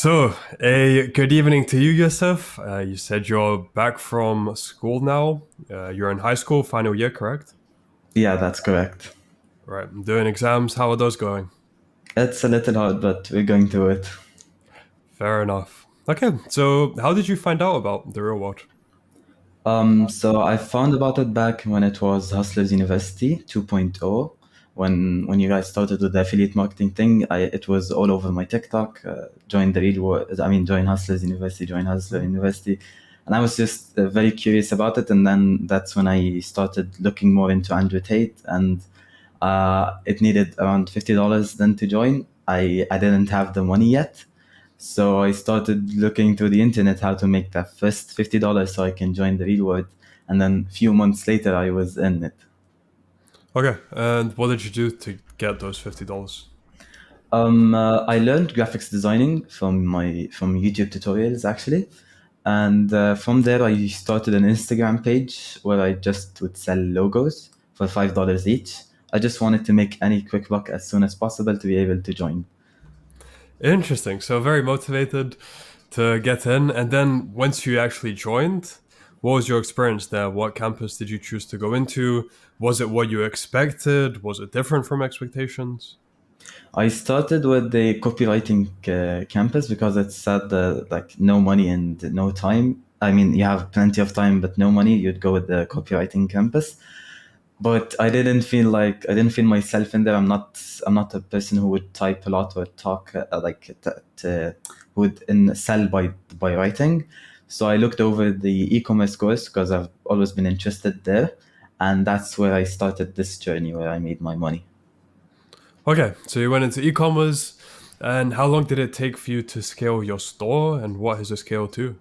So, a good evening to you, Youssif. You said you're back from school now. You're in high school, final year, correct? Yeah, that's correct. Right. Doing exams. How are those going? It's a little hard, but we're going through it. Fair enough. Okay. So, how did you find out about the real world? So I found about it back when it was Hustlers University 2.0. When you guys started with the affiliate marketing thing, it was all over my TikTok. Join the real world. I mean, join Hustlers University, join Hustler University, and I was just very curious about it. And then that's when I started looking more into Andrew Tate, and it needed around $50 then to join. I didn't have the money yet. So I started looking through the internet how to make that first $50 so I can join the real world. And then a few months later, I was in it. Okay. And what did you do to get those $50? I learned graphics designing from YouTube tutorials actually, and from there I started an Instagram page where I just would sell logos for $5 each. I just wanted to make any quick buck as soon as possible to be able to join. Interesting. So, very motivated to get in. And then, once you actually joined, what was your experience there? What campus did you choose to go into? Was it what you expected? Was it different from expectations? I started with the copywriting campus because it said like no money and no time. I mean, you have plenty of time, but no money. You'd go with the copywriting campus. But I didn't feel myself in there. I'm not a person who would type a lot or talk who would sell by writing. So I looked over the e-commerce course because I've always been interested there, and that's where I started this journey where I made my money. Okay, so you went into e-commerce, and how long did it take for you to scale your store, and what has it scaled to?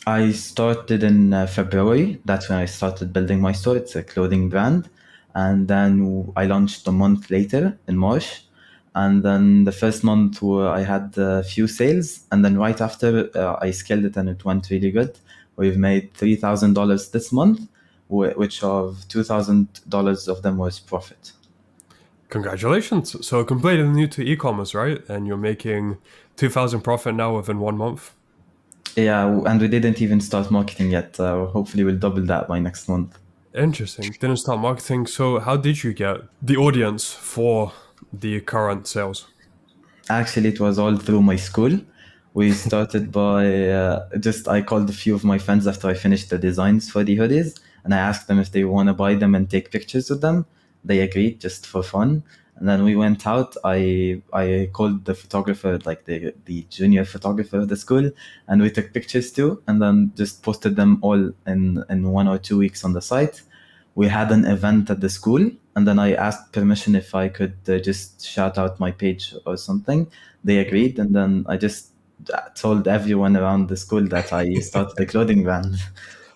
I started in February. That's when I started building my store. It's a clothing brand. And then I launched a month later in March. And then the first month I had a few sales. And then right after, I scaled it and it went really good. We've made $3,000 this month, which of $2,000 of them was profit. Congratulations! So completely new to e-commerce, right? And you're making 2,000 profit now within 1 month. Yeah, and we didn't even start marketing yet. Hopefully, we'll double that by next month. Interesting. Didn't start marketing. So how did you get the audience for the current sales? Actually, it was all through my school. We started by I called a few of my friends after I finished the designs for the hoodies, and I asked them if they want to buy them and take pictures with them. They agreed just for fun. And then we went out. I called the photographer, like the junior photographer of the school, and we took pictures too, and then just posted them all in 1 or 2 weeks on the site. We had an event at the school, and then I asked permission if I could just shout out my page or something. They agreed, and then I just told everyone around the school that I started a clothing brand,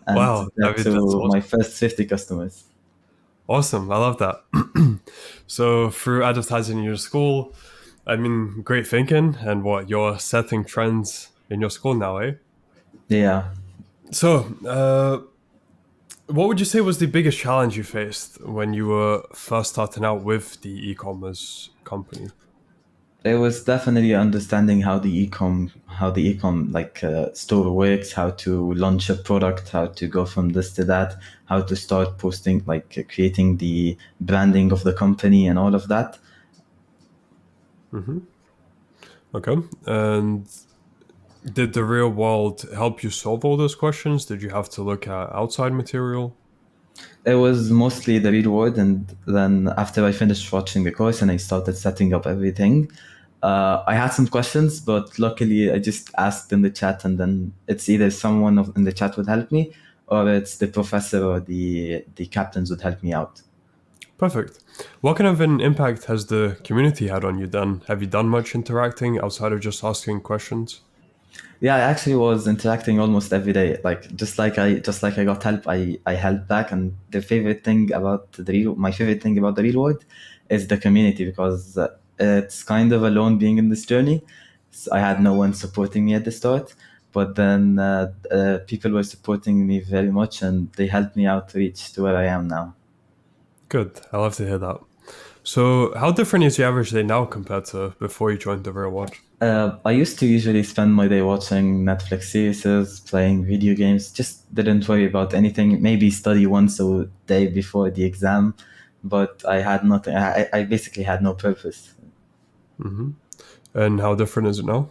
and Wow, I that mean that's to my awesome. first 50 customers. Awesome, I love that. So through advertising in your school, I mean, great thinking, and what you're setting trends in your school now, eh? Yeah, So, what would you say was the biggest challenge you faced when you were first starting out with the e-commerce company? it was definitely understanding how the ecom store works, how to launch a product, how to go from this to that, how to start posting, creating the branding of the company and all of that. Hmm. Okay. And did the real world help you solve all those questions? Did you have to look at outside material? It was mostly the real world, and then after I finished watching the course and I started setting up everything, I had some questions, but luckily I just asked in the chat, and then it's either in the chat would help me, or it's the professor or the captains would help me out. Perfect. What kind of an impact has the community had on you then? Have you done much interacting outside of just asking questions? Yeah, I actually was interacting almost every day. Just like I got help, I helped back. And my favorite thing about the real world is the community because it's kind of alone being in this journey. I had no one supporting me at the start, but then people were supporting me very much, and they helped me out to reach to where I am now. Good. I love to hear that. So, how different is your average day now compared to before you joined the real world? I used to usually spend my day watching Netflix series, playing video games. Just didn't worry about anything. Maybe study once a day before the exam, but I had nothing. I basically had no purpose. Hmm. And how different is it now?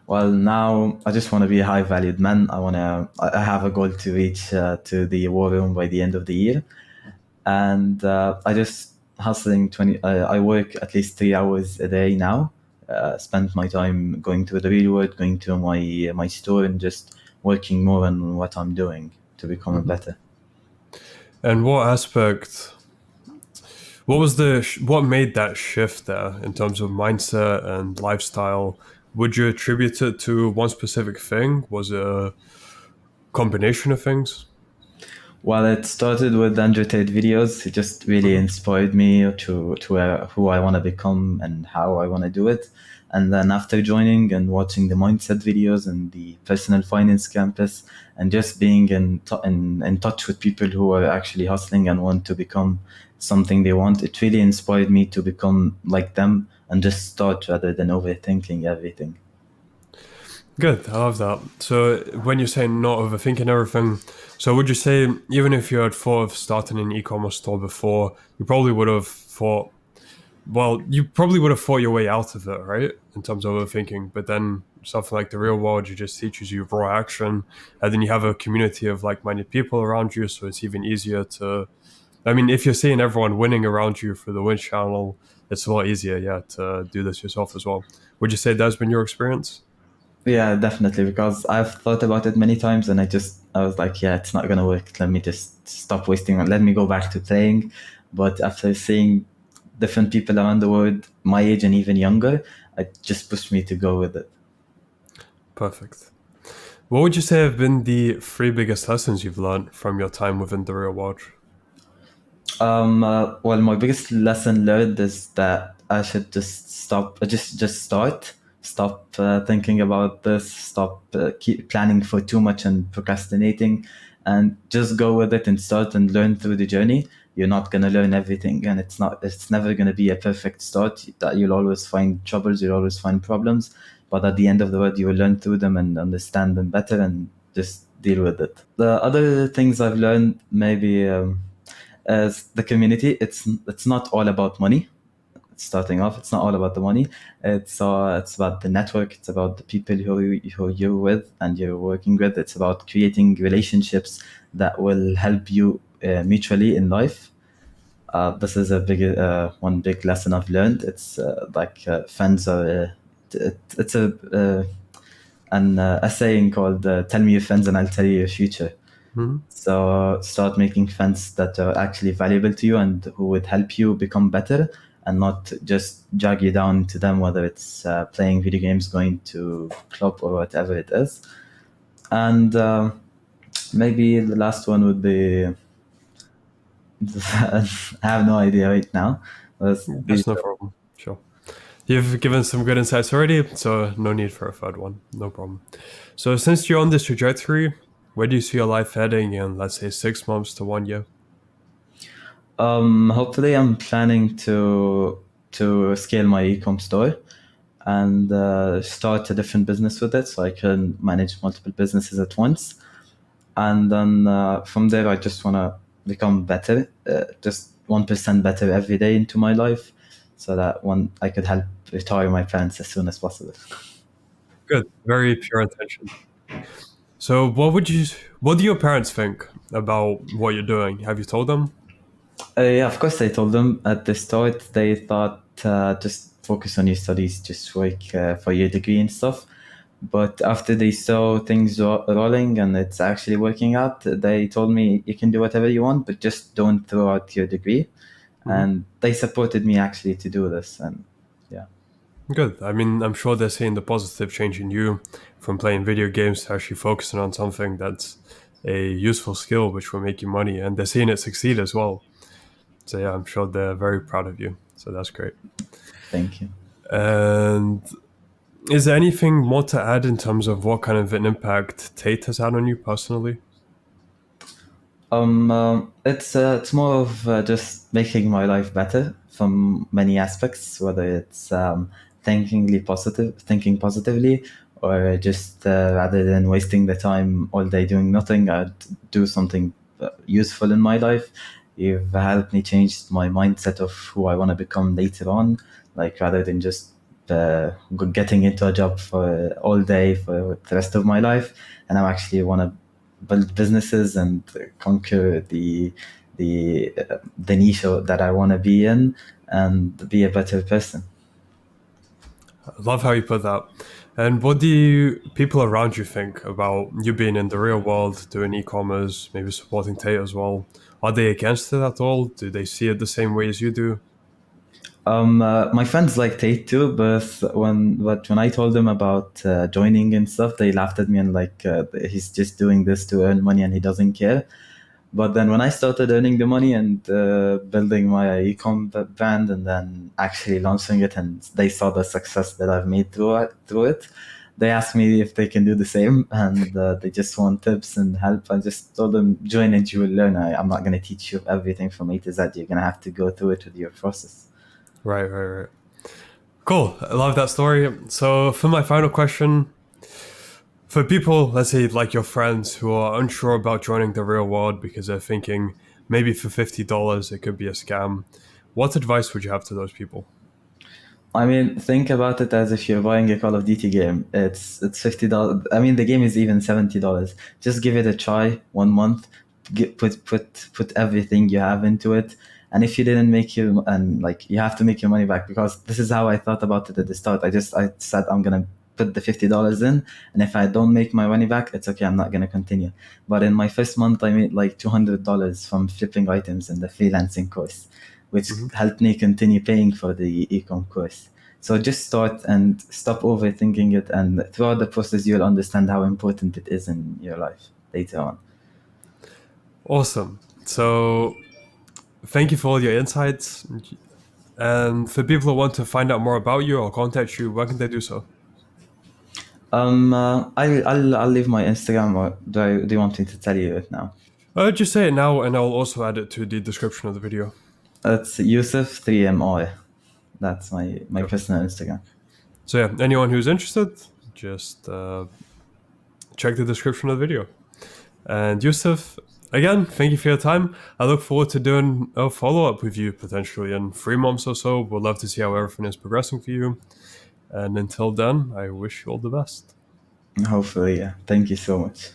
Well, now I just want to be a high valued man. I have a goal to reach to the war room by the end of the year. And I just hustling 20. I work at least 3 hours a day now. Spend my time going to the real world, going to my store, and just working more on what I'm doing to become a Hmm. better. And what aspect? What was what made that shift there in terms of mindset and lifestyle? Would you attribute it to one specific thing? Was it a combination of things? Well, it started with Untitled videos. It just really Hmm. inspired me to who I want to become and how I want to do it. And then after joining and watching the mindset videos and the personal finance campus, and just being in touch with people who are actually hustling and want to become something they want, it really inspired me to become like them and just start rather than overthinking everything. Good, I love that. So when you're saying not overthinking everything, so would you say even if you had thought of starting an e-commerce store before, you probably would have thought, well, you probably would have thought your way out of it, right? In terms of overthinking. But then something like the real world, you just teaches you raw action, and then you have a community of like-minded people around you, so it's even easier to. I mean, if you're seeing everyone winning around you for the Win channel, it's a lot easier, yeah, to do this yourself as well. Would you say that's been your experience? Yeah, definitely. Because I've thought about it many times, and I was like, yeah, it's not gonna work. Let me just stop wasting. Let me go back to playing. But after seeing different people around the world, my age and even younger, it just pushed me to go with it. Perfect. What would you say have been the three biggest lessons you've learned from your time within the real world? Well, my biggest lesson learned is that I should just stop, just start, stop thinking about this, stop keep planning for too much and procrastinating, and just go with it and start and learn through the journey. You're not gonna learn everything, and it's never gonna be a perfect start. That you'll always find troubles, you'll always find problems, but at the end of the road, you will learn through them and understand them better, and just deal with it. The other things I've learned, maybe. As the community, it's not all about money. Starting off, it's not all about the money. It's about the network. It's about the people who you're with and you're working with. It's about creating relationships that will help you mutually in life. This is a big one big lesson I've learned. It's friends are. It's a saying called "Tell me your friends and I'll tell you your future." Hmm. So start making friends that are actually valuable to you and who would help you become better and not just drag you down to them, whether it's playing video games, going to club or whatever it is. And maybe the last one would be I have no idea right now. These That's no problem. Sure. You've given some good insights already, so no need for a third one. No problem. So, since you're on this trajectory, where do you see your life heading in, let's say, 6 months to 1 year? hopefully I'm planning to scale my ecom store and start a different business with it so I can manage multiple businesses at once. And then from there, I just want to become better, just 1% better every day into my life so that one I could help retire my parents as soon as possible. Good. Very pure intention. So, what do your parents think about what you're doing? Have you told them? Yeah, of course, I told them at the start, they thought just focus on your studies, just work for your degree and stuff. But after they saw things rolling and it's actually working out, they told me you can do whatever you want, but just don't throw out your degree. Mhm. And they supported me actually to do this. And yeah, Good. I mean, I'm sure they're seeing the positive change in you from playing video games to actually focusing on something that's a useful skill which will make you money, and they're seeing it succeed as well. So yeah, I'm sure they're very proud of you. So that's great. thank you. And is there anything more to add in terms of what kind of an impact Tate has had on you personally? It's more of just making my life better from many aspects, whether it's thinking positively, or just rather than wasting the time all day doing nothing, I'd do something useful in my life. You've helped me change my mindset of who I want to become later on, like rather than just getting into a job for all day for the rest of my life, and I actually want to build businesses and conquer the niche that I want to be in and be a better person. I love how you put that. And what do you, people around you think about you being in the real world, doing e-commerce, maybe supporting Tate as well? Are they against it at all? Do they see it the same way as you do? My friends like Tate too, but when I told them about joining and stuff, they laughed at me and like he's just doing this to earn money and he doesn't care. But then when I started earning the money and building my brand and then actually launching it, and they saw the success that I've made through it, they asked me if they can do the same, and they just want tips and help. I just told them, join and you will learn. I'm not going to teach you everything from A to Z. You're going to have to go through it with your process. Right, right, right. Cool. I love that story. So, for my final question, for people, let's say like your friends who are unsure about joining the real world because they're thinking maybe for $50 it could be a scam, what advice would you have to those people? I mean, think about it as if you're buying a Call of Duty game. It's $50. I mean, the game is even $70. Just give it a try 1 month. Put everything you have into it. And if you didn't make your and like you have to make your money back, because this is how I thought about it at the start. I said I'm gonna put the $50 in, and if I don't make my money back, it's okay. I'm not gonna continue. But in my first month, I made like $200 from flipping items in the freelancing course, which Hmm. helped me continue paying for the ecom course. So just start and stop overthinking it, and throughout the process, you'll understand how important it is in your life later on. Awesome. So, thank you for all your insights. And for people who want to find out more about you or contact you, where can they do so? I'll leave my Instagram, or do you want me to tell you it now? Just say it now, and I'll also add it to the description of the video. It's Youssif 3MI. That's my Cool. personal Instagram. So, yeah, anyone who's interested, just check the description of the video. And Youssef, again, thank you for your time. I look forward to doing a follow up with you potentially in 3 months or so. We'd love to see how everything is progressing for you. And until then, I wish you all the best. Hopefully, yeah. Thank you so much.